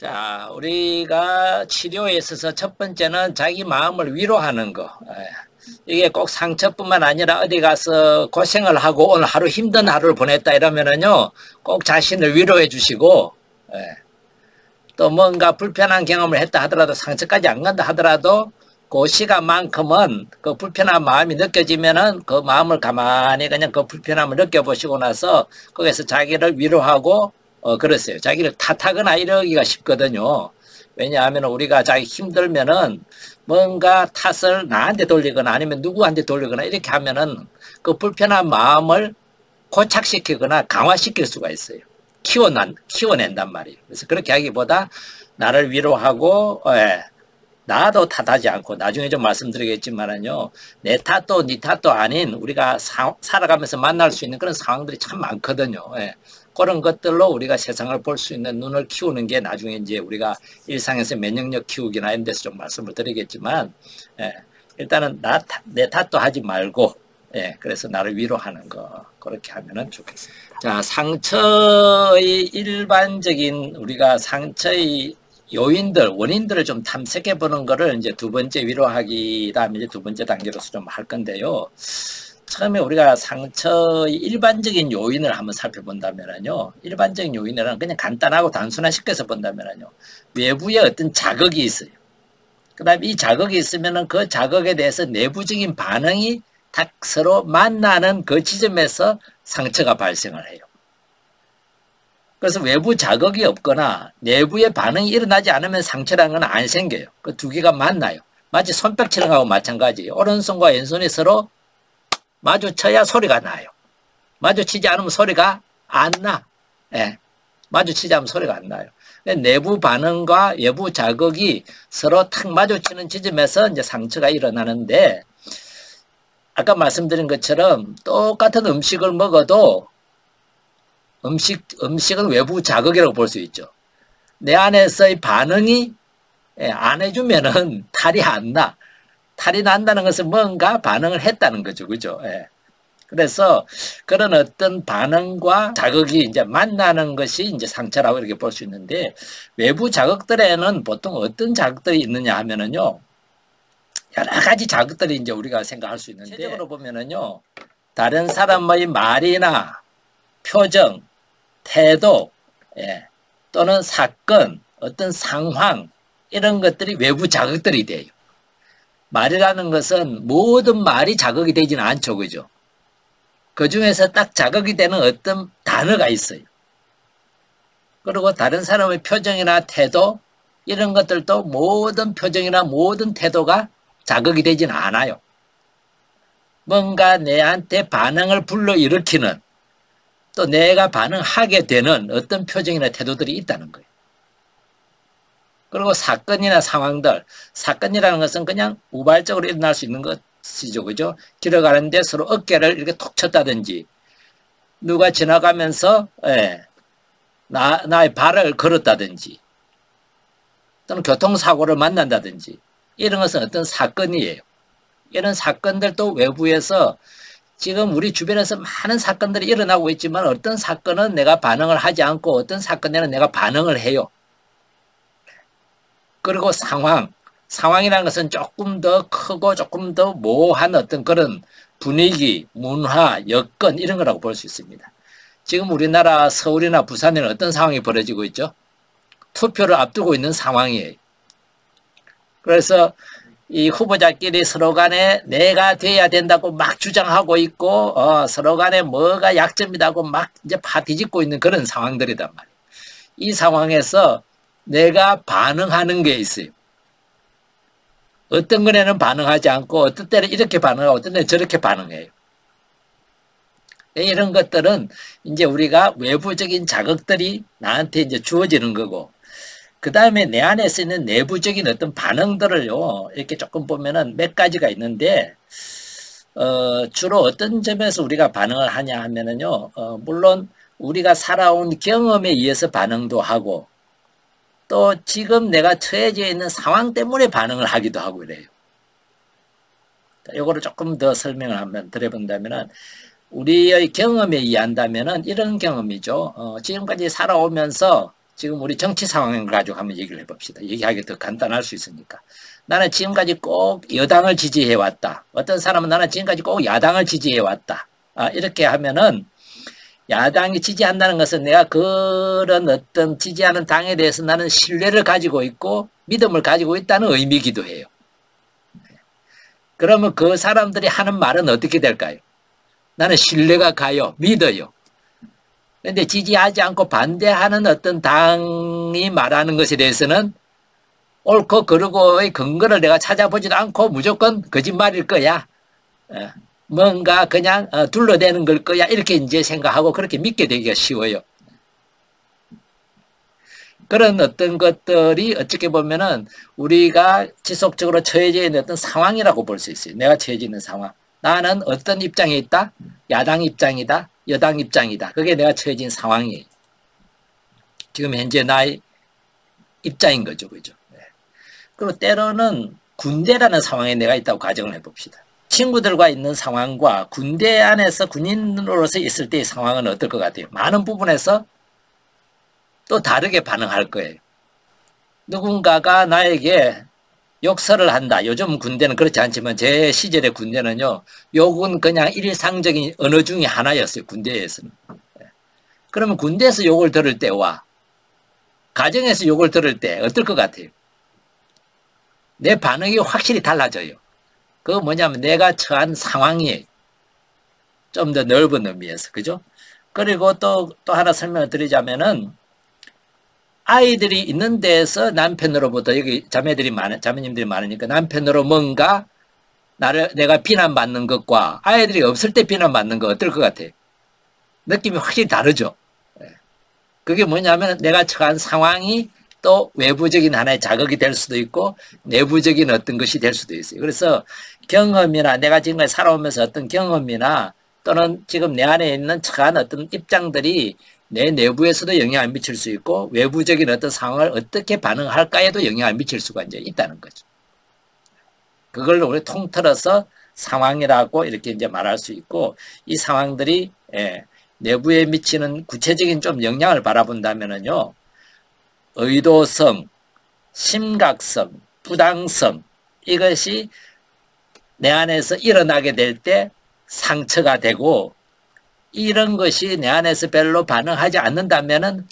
자, 우리가 치료에 있어서 첫 번째는 자기 마음을 위로하는 거. 이게 꼭 상처뿐만 아니라 어디 가서 고생을 하고 오늘 하루 힘든 하루를 보냈다 이러면은요, 꼭 자신을 위로해 주시고, 또 뭔가 불편한 경험을 했다 하더라도 상처까지 안 간다 하더라도 그 시간만큼은 그 불편한 마음이 느껴지면은 그 마음을 가만히 그냥 그 불편함을 느껴보시고 나서 거기서 자기를 위로하고 그랬어요. 자기를 탓하거나 이러기가 쉽거든요. 왜냐하면 우리가 자기 힘들면은 뭔가 탓을 나한테 돌리거나 아니면 누구한테 돌리거나 이렇게 하면은 그 불편한 마음을 고착시키거나 강화시킬 수가 있어요. 키워낸단 말이에요. 그래서 그렇게 하기보다 나를 위로하고, 나도 탓하지 않고, 나중에 좀 말씀드리겠지만은요, 내 탓도 네 탓도 아닌 우리가 살아가면서 만날 수 있는 그런 상황들이 참 많거든요. 그런 것들로 우리가 세상을 볼 수 있는 눈을 키우는 게 나중에 이제 우리가 일상에서 면역력 키우기나 이런 데서 좀 말씀을 드리겠지만, 일단은 내 탓도 하지 말고, 그래서 나를 위로하는 거, 그렇게 하면은 좋겠습니다. 자, 상처의 일반적인 우리가 상처의 요인들, 원인들을 좀 탐색해 보는 거를 이제 두 번째 위로하기 다음에 이제 두 번째 단계로서 좀 할 건데요. 처음에 우리가 상처의 일반적인 요인을 한번 살펴본다면요. 일반적인 요인은 그냥 간단하고 단순화시켜서 본다면요. 외부에 어떤 자극이 있어요. 그 다음에 이 자극이 있으면은 그 자극에 대해서 내부적인 반응이 딱 서로 만나는 그 지점에서 상처가 발생을 해요. 그래서 외부 자극이 없거나 내부의 반응이 일어나지 않으면 상처라는 건 안 생겨요. 그 두 개가 만나요. 마치 손뼉치는 거하고 마찬가지예요. 오른손과 왼손이 서로 마주쳐야 소리가 나요. 마주치지 않으면 소리가 안 나. 마주치지 않으면 소리가 안 나요. 내부 반응과 외부 자극이 서로 탁 마주치는 지점에서 이제 상처가 일어나는데, 아까 말씀드린 것처럼 똑같은 음식을 먹어도 음식은 외부 자극이라고 볼 수 있죠. 내 안에서의 반응이 안 해주면은 탈이 안 나. 탈이 난다는 것은 뭔가 반응을 했다는 거죠. 그죠? 그래서 그런 어떤 반응과 자극이 이제 만나는 것이 이제 상처라고 이렇게 볼 수 있는데, 외부 자극들에는 보통 어떤 자극들이 있느냐 하면은요, 여러 가지 자극들이 이제 우리가 생각할 수 있는데, 최적으로 보면은요, 다른 사람의 말이나 표정, 태도, 또는 사건, 어떤 상황, 이런 것들이 외부 자극들이 돼요. 말이라는 것은 모든 말이 자극이 되지는 않죠. 그죠? 그 중에서 딱 자극이 되는 어떤 단어가 있어요. 그리고 다른 사람의 표정이나 태도, 이런 것들도 모든 표정이나 모든 태도가 자극이 되지는 않아요. 뭔가 내한테 반응을 불러일으키는, 또 내가 반응하게 되는 어떤 표정이나 태도들이 있다는 거예요. 그리고 사건이나 상황들, 사건이라는 것은 그냥 우발적으로 일어날 수 있는 것이죠. 그죠? 길어가는데 서로 어깨를 이렇게 톡 쳤다든지, 누가 지나가면서, 나의 발을 걸었다든지, 또는 교통사고를 만난다든지, 이런 것은 어떤 사건이에요. 이런 사건들도 외부에서 지금 우리 주변에서 많은 사건들이 일어나고 있지만, 어떤 사건은 내가 반응을 하지 않고 어떤 사건에는 내가 반응을 해요. 그리고 상황이라는 것은 조금 더 크고 조금 더 모호한 어떤 그런 분위기, 문화, 여건 이런 거라고 볼 수 있습니다. 지금 우리나라 서울이나 부산에는 어떤 상황이 벌어지고 있죠? 투표를 앞두고 있는 상황이에요. 그래서 이 후보자끼리 서로 간에 내가 돼야 된다고 막 주장하고 있고, 서로 간에 뭐가 약점이다고 막 이제 파뒤집고 있는 그런 상황들이단 말이에요. 이 상황에서 내가 반응하는 게 있어요. 어떤 거에는 반응하지 않고, 어떤 때는 이렇게 반응하고, 어떤 때는 저렇게 반응해요. 이런 것들은 이제 우리가 외부적인 자극들이 나한테 이제 주어지는 거고, 그 다음에 내 안에 있는 내부적인 어떤 반응들을요, 이렇게 조금 보면은 몇 가지가 있는데, 주로 어떤 점에서 우리가 반응을 하냐 하면은요, 물론 우리가 살아온 경험에 의해서 반응도 하고, 또 지금 내가 처해져 있는 상황 때문에 반응을 하기도 하고 이래요. 이거를 조금 더 설명을 한번 드려본다면은, 우리의 경험에 의한다면은 이런 경험이죠. 지금까지 살아오면서 지금 우리 정치 상황을 가지고 한번 얘기를 해봅시다. 얘기하기 더 간단할 수 있으니까. 나는 지금까지 꼭 여당을 지지해왔다. 어떤 사람은 나는 지금까지 꼭 야당을 지지해왔다. 이렇게 하면은 야당이 지지한다는 것은 내가 그런 어떤 지지하는 당에 대해서 나는 신뢰를 가지고 있고 믿음을 가지고 있다는 의미이기도 해요. 그러면 그 사람들이 하는 말은 어떻게 될까요? 나는 신뢰가 가요. 믿어요. 그런데 지지하지 않고 반대하는 어떤 당이 말하는 것에 대해서는 옳고 그르고의 근거를 내가 찾아보지도 않고 무조건 거짓말일 거야. 뭔가 그냥 둘러대는 걸 거야. 이렇게 이제 생각하고 그렇게 믿게 되기가 쉬워요. 그런 어떤 것들이 어떻게 보면은 우리가 지속적으로 처해져 있는 어떤 상황이라고 볼 수 있어요. 내가 처해져 있는 상황. 나는 어떤 입장에 있다? 야당 입장이다. 여당 입장이다. 그게 내가 처해진 상황이에요. 지금 현재 나의 입장인 거죠. 그죠? 그리고 때로는 군대라는 상황에 내가 있다고 가정을 해봅시다. 친구들과 있는 상황과 군대 안에서 군인으로서 있을 때의 상황은 어떨 것 같아요? 많은 부분에서 또 다르게 반응할 거예요. 누군가가 나에게 욕설을 한다. 요즘 군대는 그렇지 않지만 제 시절의 군대는요. 욕은 그냥 일상적인 언어 중에 하나였어요. 군대에서는. 그러면 군대에서 욕을 들을 때와 가정에서 욕을 들을 때 어떨 것 같아요? 내 반응이 확실히 달라져요. 그거 뭐냐면 내가 처한 상황이에요. 좀 더 넓은 의미에서. 그죠? 그리고 또 하나 설명을 드리자면은 아이들이 있는 데에서 남편으로부터 여기 자매님들이 많으니까 남편으로 뭔가 내가 비난받는 것과 아이들이 없을 때 비난받는 거 어떨 것 같아요? 느낌이 확실히 다르죠? 그게 뭐냐면 내가 처한 상황이 또 외부적인 하나의 자극이 될 수도 있고 내부적인 어떤 것이 될 수도 있어요. 그래서 경험이나 내가 지금까지 살아오면서 어떤 경험이나 또는 지금 내 안에 있는 처한 어떤 입장들이 내 내부에서도 영향을 미칠 수 있고 외부적인 어떤 상황을 어떻게 반응할까에도 영향을 미칠 수가 이제 있다는 거죠. 그걸 우리 통틀어서 상황이라고 이렇게 이제 말할 수 있고 이 상황들이 내부에 미치는 구체적인 좀 영향을 바라본다면은요. 의도성, 심각성, 부당성 이것이 내 안에서 일어나게 될 때 상처가 되고 이런 것이 내 안에서 별로 반응하지 않는다면은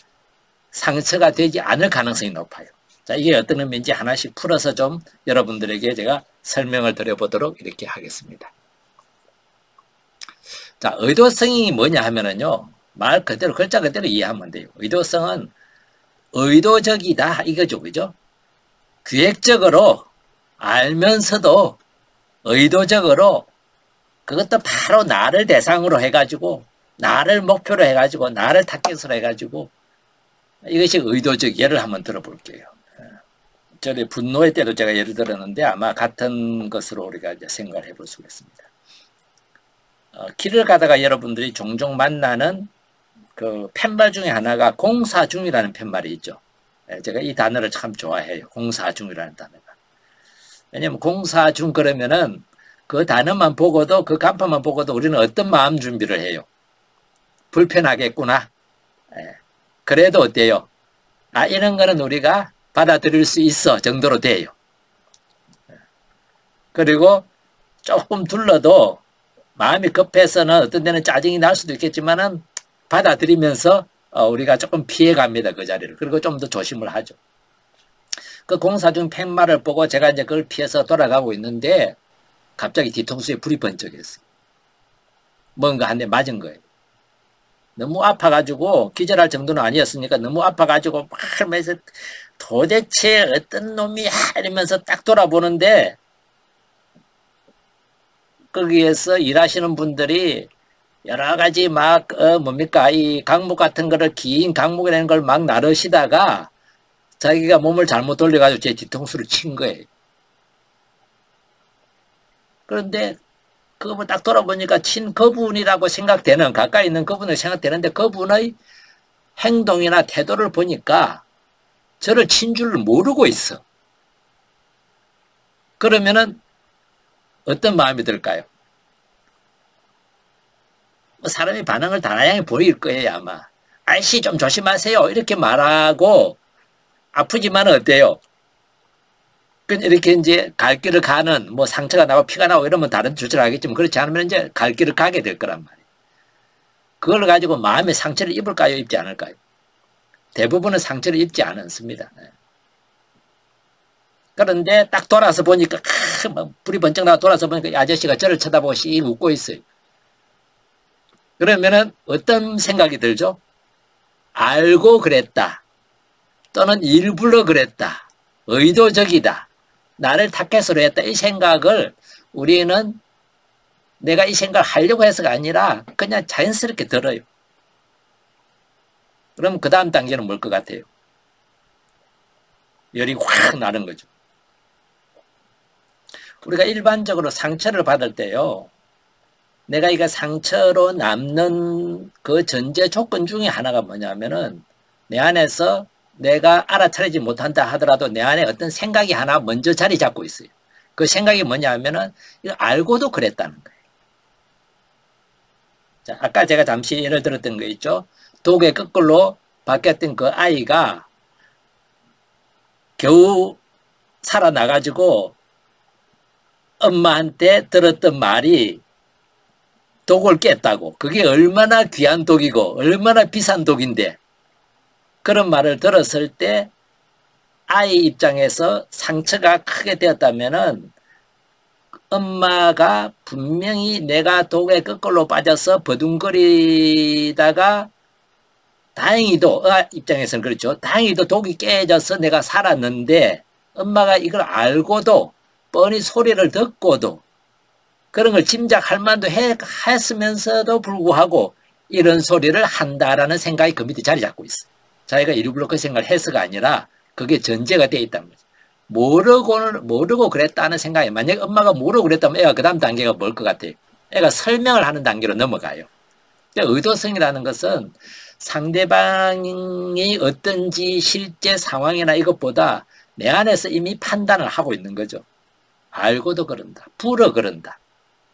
상처가 되지 않을 가능성이 높아요. 자, 이게 어떤 의미인지 하나씩 풀어서 좀 여러분들에게 제가 설명을 드려보도록 이렇게 하겠습니다. 자, 의도성이 뭐냐 하면은요, 말 그대로, 글자 그대로 이해하면 돼요. 의도성은 의도적이다, 이거죠. 그죠? 기획적으로 알면서도 의도적으로 그것도 바로 나를 대상으로 해가지고 나를 목표로 해가지고 나를 타겟으로 해가지고 이것이 의도적 예를 한번 들어볼게요. 전에 분노의 때도 제가 예를 들었는데 아마 같은 것으로 우리가 이제 생각을 해볼 수가 있습니다. 길을 가다가 여러분들이 종종 만나는 그 팻말 중에 하나가 공사 중이라는 팻말이 있죠. 제가 이 단어를 참 좋아해요. 공사 중이라는 단어가. 왜냐면 공사 중 그러면은 그 단어만 보고도 그 간판만 보고도 우리는 어떤 마음 준비를 해요. 불편하겠구나. 그래도 어때요? 이런 거는 우리가 받아들일 수 있어 정도로 돼요. 그리고 조금 둘러도 마음이 급해서는 어떤 데는 짜증이 날 수도 있겠지만은 받아들이면서 우리가 조금 피해갑니다. 그 자리를. 그리고 좀 더 조심을 하죠. 그 공사 중 팻말을 보고 제가 이제 그걸 피해서 돌아가고 있는데 갑자기 뒤통수에 불이 번쩍했어요. 뭔가 한 대 맞은 거예요. 너무 아파가지고 기절할 정도는 아니었으니까 너무 아파가지고 막 하면서 도대체 어떤 놈이야 이러면서 딱 돌아보는데 거기에서 일하시는 분들이 여러 가지 막 뭡니까 이 강목 같은 거를 긴 강목이라는 걸 막 나르시다가 자기가 몸을 잘못 돌려가지고 제 뒤통수를 친 거예요. 그런데 그걸 딱 돌아보니까 친 그분이라고 생각되는 가까이 있는 그분을 생각되는데 그분의 행동이나 태도를 보니까 저를 친 줄 모르고 있어. 그러면은 어떤 마음이 들까요? 사람이 반응을 다양하게 보일 거예요 아마. 아이씨 좀 조심하세요 이렇게 말하고 아프지만 어때요? 이렇게 이제 갈 길을 가는 뭐 상처가 나고 피가 나고 이러면 다른 조치를 하겠지만 그렇지 않으면 이제 갈 길을 가게 될 거란 말이에요. 그걸 가지고 마음에 상처를 입을까요? 입지 않을까요? 대부분은 상처를 입지 않습니다. 그런데 딱 돌아서 보니까 불이 번쩍 나고 돌아서 보니까 이 아저씨가 저를 쳐다보고 씩 웃고 있어요. 그러면은 어떤 생각이 들죠? 알고 그랬다. 또는 일부러 그랬다. 의도적이다. 나를 타겟으로 했다. 이 생각을 우리는 내가 이 생각을 하려고 해서가 아니라 그냥 자연스럽게 들어요. 그럼 그 다음 단계는 뭘 것 같아요? 열이 확 나는 거죠. 우리가 일반적으로 상처를 받을 때요. 내가 이거 상처로 남는 그 전제 조건 중에 하나가 뭐냐면은 내 안에서 내가 알아차리지 못한다 하더라도 내 안에 어떤 생각이 하나 먼저 자리 잡고 있어요. 그 생각이 뭐냐면은 이거 알고도 그랬다는 거예요. 자, 아까 제가 잠시 예를 들었던 거 있죠. 독에 거꾸로 바뀌었던 그 아이가 겨우 살아나가지고 엄마한테 들었던 말이 독을 깼다고. 그게 얼마나 귀한 독이고 얼마나 비싼 독인데 그런 말을 들었을 때 아이 입장에서 상처가 크게 되었다면은 엄마가 분명히 내가 독에 거꾸로 빠져서 버둥거리다가 다행히도 입장에서는 그렇죠. 다행히도 독이 깨져서 내가 살았는데 엄마가 이걸 알고도 뻔히 소리를 듣고도 그런 걸 짐작할 만도 했으면서도 불구하고 이런 소리를 한다라는 생각이 그 밑에 자리 잡고 있어요. 자기가 일부러 그 생각을 해서가 아니라 그게 전제가 되어 있다는 거죠. 모르고 그랬다는 생각이 만약에 엄마가 모르고 그랬다면 애가 그 다음 단계가 뭘 것 같아요? 애가 설명을 하는 단계로 넘어가요. 의도성이라는 것은 상대방이 어떤지 실제 상황이나 이것보다 내 안에서 이미 판단을 하고 있는 거죠. 알고도 그런다. 불어 그런다.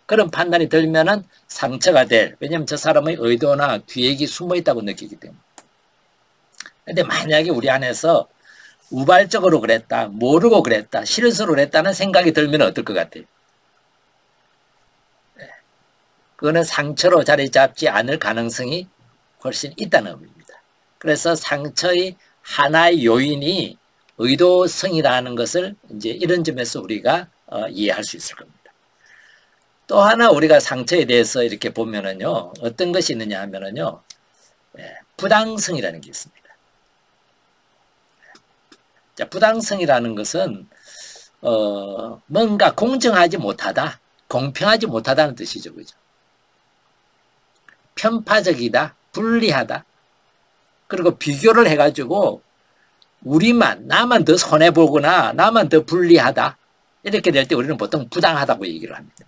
그런 판단이 들면은 상처가 될. 왜냐하면 저 사람의 의도나 기획이 숨어 있다고 느끼기 때문에. 근데 만약에 우리 안에서 우발적으로 그랬다. 모르고 그랬다. 실수로 그랬다는 생각이 들면 어떨 것 같아요? 그거는 상처로 자리 잡지 않을 가능성이 훨씬 있다는 의미입니다. 그래서 상처의 하나의 요인이 의도성이라는 것을 이제 이런 점에서 우리가 이해할 수 있을 겁니다. 또 하나 우리가 상처에 대해서 이렇게 보면은요, 어떤 것이 있느냐 하면은요, 부당성이라는 게 있습니다. 자, 부당성이라는 것은 뭔가 공정하지 못하다, 공평하지 못하다는 뜻이죠, 그죠? 편파적이다, 불리하다. 그리고 비교를 해가지고 나만 더 손해보거나 나만 더 불리하다. 이렇게 될 때 우리는 보통 부당하다고 얘기를 합니다.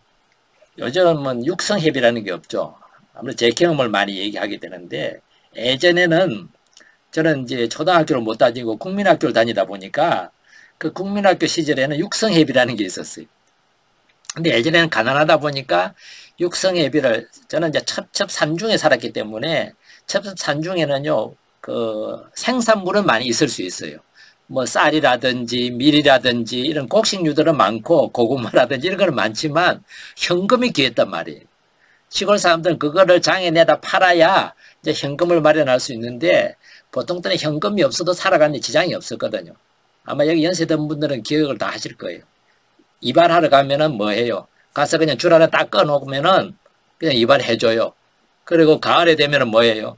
요즘은 육성회비라는 게 없죠. 아무래도 제 경험을 많이 얘기하게 되는데 예전에는 저는 이제 초등학교를 못 다니고 국민학교를 다니다 보니까 그 국민학교 시절에는 육성회비라는 게 있었어요. 근데 예전에는 가난하다 보니까 육성회비를 저는 이제 첩첩산중에 살았기 때문에 첩첩산중에는요 그 생산물은 많이 있을 수 있어요. 뭐 쌀이라든지 밀이라든지 이런 곡식류들은 많고 고구마라든지 이런 거는 많지만 현금이 귀했단 말이에요. 시골 사람들은 그거를 장에 내다 팔아야 이제 현금을 마련할 수 있는데 보통 때는 현금이 없어도 살아가는 데 지장이 없었거든요. 아마 여기 연세든 분들은 기억을 다 하실 거예요. 이발하러 가면은 뭐 해요? 가서 그냥 줄 하나 딱 꺼놓으면은 그냥 이발해줘요. 그리고 가을에 되면은 뭐예요?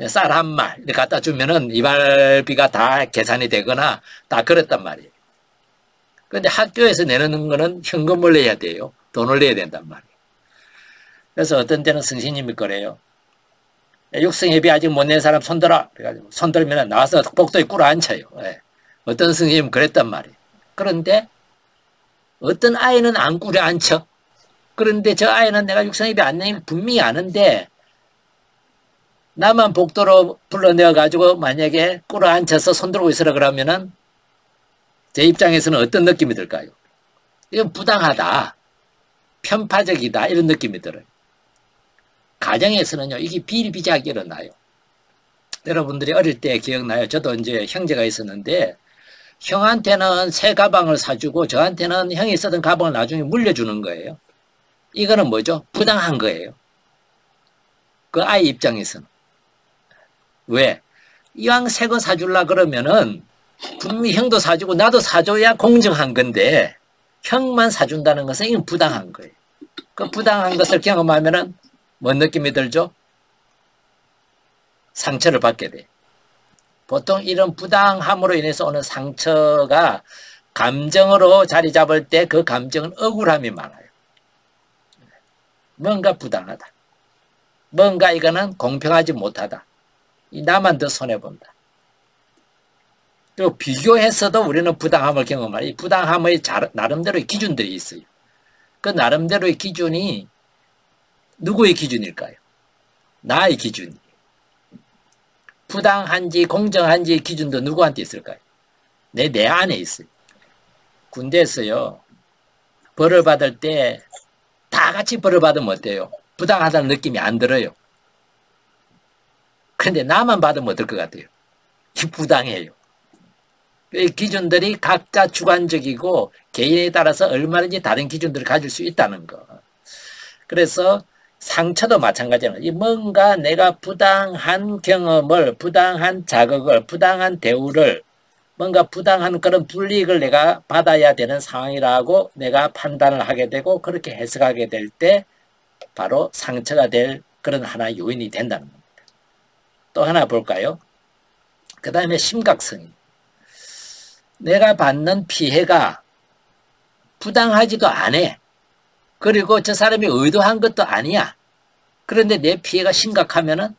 쌀 한 말 이렇게 갖다 주면은 이발비가 다 계산이 되거나 다 그랬단 말이에요. 그런데 학교에서 내는 거는 현금을 내야 돼요. 돈을 내야 된단 말이에요. 그래서 어떤 때는 선생님이 그래요. 육성회비 아직 못 낸 사람 손들어. 그래가지고 손들면 나와서 복도에 꿇어 앉혀요. 예. 어떤 선생님은 그랬단 말이에요. 그런데 어떤 아이는 안 꿇어 앉혀. 그런데 저 아이는 내가 육성회비 안 내면 분명히 아는데 나만 복도로 불러내어가지고 만약에 꿇어 앉혀서 손들고 있으라 그러면은 제 입장에서는 어떤 느낌이 들까요? 이건 부당하다. 편파적이다. 이런 느낌이 들어요. 가정에서는요, 이게 비일비재하게 일어나요. 여러분들이 어릴 때 기억나요? 저도 이제 형제가 있었는데 형한테는 새 가방을 사주고 저한테는 형이 쓰던 가방을 나중에 물려주는 거예요. 이거는 뭐죠? 부당한 거예요. 그 아이 입장에서는. 왜? 이왕 새 거 사주려 그러면은 분명히 형도 사주고 나도 사줘야 공정한 건데 형만 사준다는 것은 이건 부당한 거예요. 그 부당한 것을 경험하면은 뭔 느낌이 들죠? 상처를 받게 돼. 보통 이런 부당함으로 인해서 오는 상처가 감정으로 자리 잡을 때 그 감정은 억울함이 많아요. 뭔가 부당하다. 뭔가 이거는 공평하지 못하다. 나만 더 손해본다. 그리고 비교해서도 우리는 부당함을 경험하요. 이 부당함의 나름대로의 기준들이 있어요. 그 나름대로의 기준이 누구의 기준일까요? 나의 기준이에요. 부당한지 공정한지 기준도 누구한테 있을까요? 내 안에 있어요. 군대에서요. 벌을 받을 때 다 같이 벌을 받으면 어때요? 부당하다는 느낌이 안 들어요. 그런데 나만 받으면 어떨 것 같아요? 부당해요. 이 기준들이 각자 주관적이고 개인에 따라서 얼마든지 다른 기준들을 가질 수 있다는 거. 그래서 상처도 마찬가지예요. 뭔가 내가 부당한 경험을, 부당한 자극을, 부당한 대우를, 뭔가 부당한 그런 불이익을 내가 받아야 되는 상황이라고 내가 판단을 하게 되고 그렇게 해석하게 될 때 바로 상처가 될 그런 하나의 요인이 된다는 겁니다. 또 하나 볼까요? 그 다음에 심각성이. 내가 받는 피해가 부당하지도 않아. 그리고 저 사람이 의도한 것도 아니야. 그런데 내 피해가 심각하면은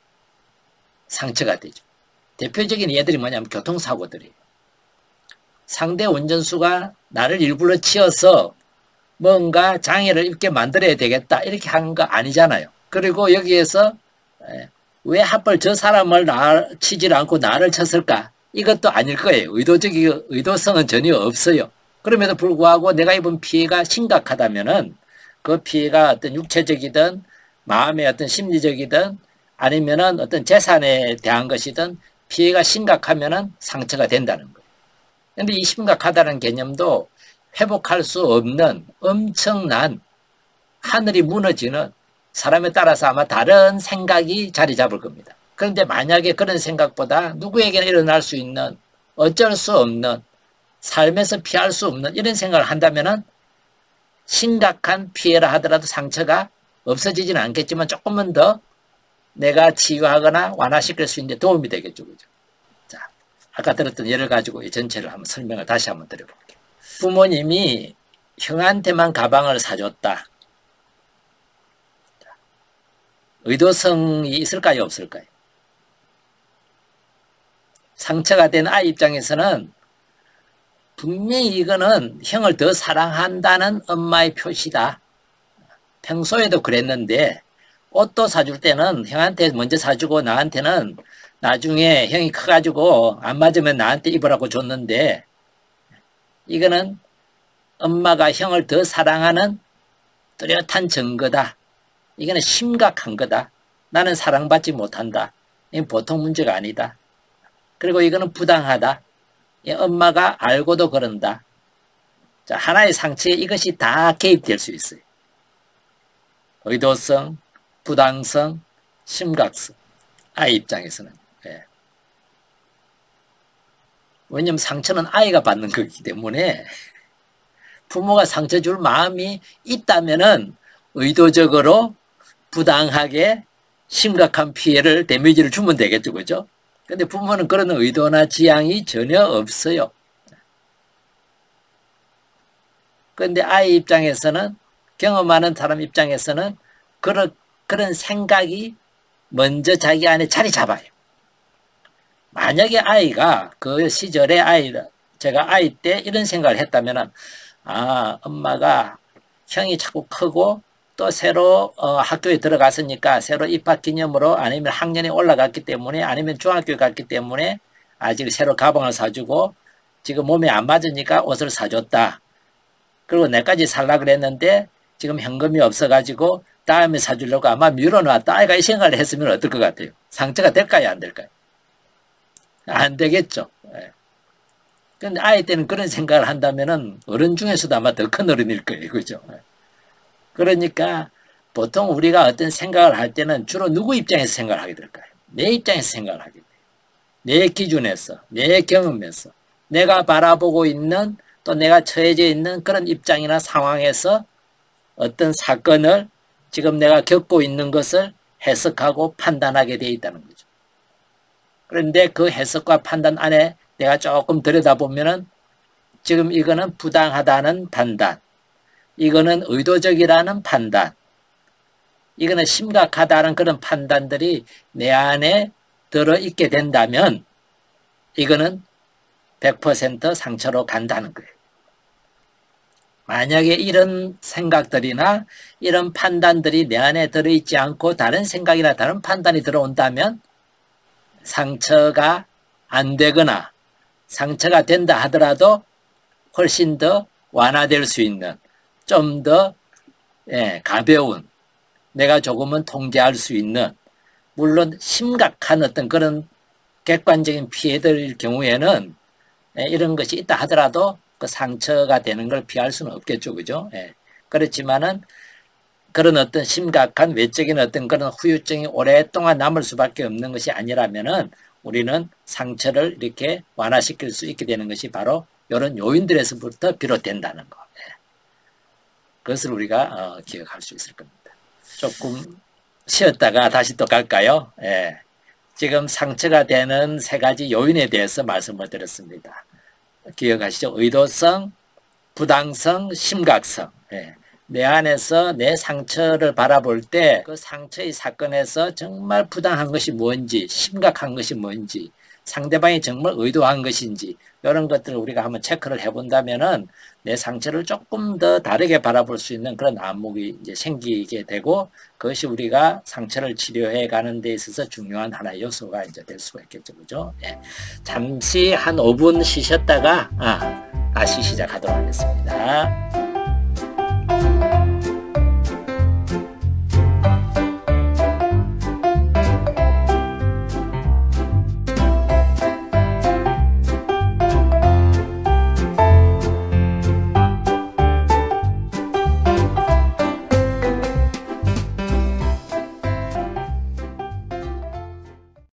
상처가 되죠. 대표적인 예들이 뭐냐면 교통사고들이에요. 상대 운전수가 나를 일부러 치어서 뭔가 장애를 입게 만들어야 되겠다 이렇게 한 거 아니잖아요. 그리고 여기에서 왜 하필 저 사람을 치질 않고 나를 쳤을까? 이것도 아닐 거예요. 의도성은 전혀 없어요. 그럼에도 불구하고 내가 입은 피해가 심각하다면은 그 피해가 어떤 육체적이든 마음의 어떤 심리적이든 아니면은 어떤 재산에 대한 것이든 피해가 심각하면은 상처가 된다는 거예요. 그런데 이 심각하다는 개념도 회복할 수 없는 엄청난 하늘이 무너지는 사람에 따라서 아마 다른 생각이 자리 잡을 겁니다. 그런데 만약에 그런 생각보다 누구에게나 일어날 수 있는 어쩔 수 없는 삶에서 피할 수 없는 이런 생각을 한다면은 심각한 피해라 하더라도 상처가 없어지지는 않겠지만 조금은 더 내가 치유하거나 완화시킬 수 있는 데 도움이 되겠죠. 그죠? 자, 아까 들었던 예를 가지고 이 전체를 한번 설명을 다시 한번 드려볼게요. 부모님이 형한테만 가방을 사줬다. 의도성이 있을까요? 없을까요? 상처가 된 아이 입장에서는 분명히 이거는 형을 더 사랑한다는 엄마의 표시다. 평소에도 그랬는데 옷도 사줄 때는 형한테 먼저 사주고 나한테는 나중에 형이 커가지고 안 맞으면 나한테 입으라고 줬는데 이거는 엄마가 형을 더 사랑하는 뚜렷한 증거다. 이거는 심각한 거다. 나는 사랑받지 못한다. 이건 보통 문제가 아니다. 그리고 이거는 부당하다. 엄마가 알고도 그런다. 자, 하나의 상처에 이것이 다 개입될 수 있어요. 의도성, 부당성, 심각성. 아이 입장에서는. 예. 왜냐하면 상처는 아이가 받는 거기 때문에 부모가 상처 줄 마음이 있다면은 의도적으로 부당하게 심각한 피해를, 데미지를 주면 되겠죠. 그죠? 근데 부모는 그런 의도나 지향이 전혀 없어요. 그런데 아이 입장에서는, 경험하는 사람 입장에서는 그런 생각이 먼저 자기 안에 자리 잡아요. 만약에 아이가 그 시절에 제가 아이 때 이런 생각을 했다면은, 아, 엄마가 형이 자꾸 크고 또 새로 학교에 들어갔으니까 새로 입학 기념으로 아니면 학년이 올라갔기 때문에 아니면 중학교에 갔기 때문에 아직 새로 가방을 사주고 지금 몸에 안 맞으니까 옷을 사줬다. 그리고 내까지 살라 그랬는데 지금 현금이 없어가지고 다음에 사주려고 아마 밀어놨다. 아이가 이 생각을 했으면 어떨 것 같아요? 상처가 될까요? 안 될까요? 안 되겠죠. 예. 근데 아이 때는 그런 생각을 한다면은 어른 중에서도 아마 더 큰 어른일 거예요. 그죠? 예. 그러니까 보통 우리가 어떤 생각을 할 때는 주로 누구 입장에서 생각을 하게 될까요? 내 입장에서 생각을 하게 돼요. 내 기준에서, 내 경험에서, 내가 바라보고 있는 또 내가 처해져 있는 그런 입장이나 상황에서 어떤 사건을 지금 내가 겪고 있는 것을 해석하고 판단하게 되어 있다는 거죠. 그런데 그 해석과 판단 안에 내가 조금 들여다보면은 지금 이거는 부당하다는 판단, 이거는 의도적이라는 판단, 이거는 심각하다는 그런 판단들이 내 안에 들어있게 된다면 이거는 100% 상처로 간다는 거예요. 만약에 이런 생각들이나 이런 판단들이 내 안에 들어있지 않고 다른 생각이나 다른 판단이 들어온다면 상처가 안 되거나 상처가 된다 하더라도 훨씬 더 완화될 수 있는 좀 더 가벼운 내가 조금은 통제할 수 있는 물론 심각한 어떤 그런 객관적인 피해들일 경우에는 이런 것이 있다 하더라도 그 상처가 되는 걸 피할 수는 없겠죠. 그죠? 그렇지만은 그런 어떤 심각한 외적인 어떤 그런 후유증이 오랫동안 남을 수밖에 없는 것이 아니라면은 우리는 상처를 이렇게 완화시킬 수 있게 되는 것이 바로 이런 요인들에서부터 비롯된다는 거. 그것을 우리가 기억할 수 있을 겁니다. 조금 쉬었다가 다시 또 갈까요? 지금 상처가 되는 세 가지 요인에 대해서 말씀을 드렸습니다. 기억하시죠? 의도성, 부당성, 심각성. 내 안에서 내 상처를 바라볼 때 그 상처의 사건에서 정말 부당한 것이 뭔지, 심각한 것이 뭔지, 상대방이 정말 의도한 것인지 이런 것들을 우리가 한번 체크를 해본다면은 내 상처를 조금 더 다르게 바라볼 수 있는 그런 안목이 이제 생기게 되고 그것이 우리가 상처를 치료해 가는 데 있어서 중요한 하나의 요소가 이제 될 수가 있겠죠. 그죠? 잠시 한 5분 쉬셨다가 다시 시작하도록 하겠습니다.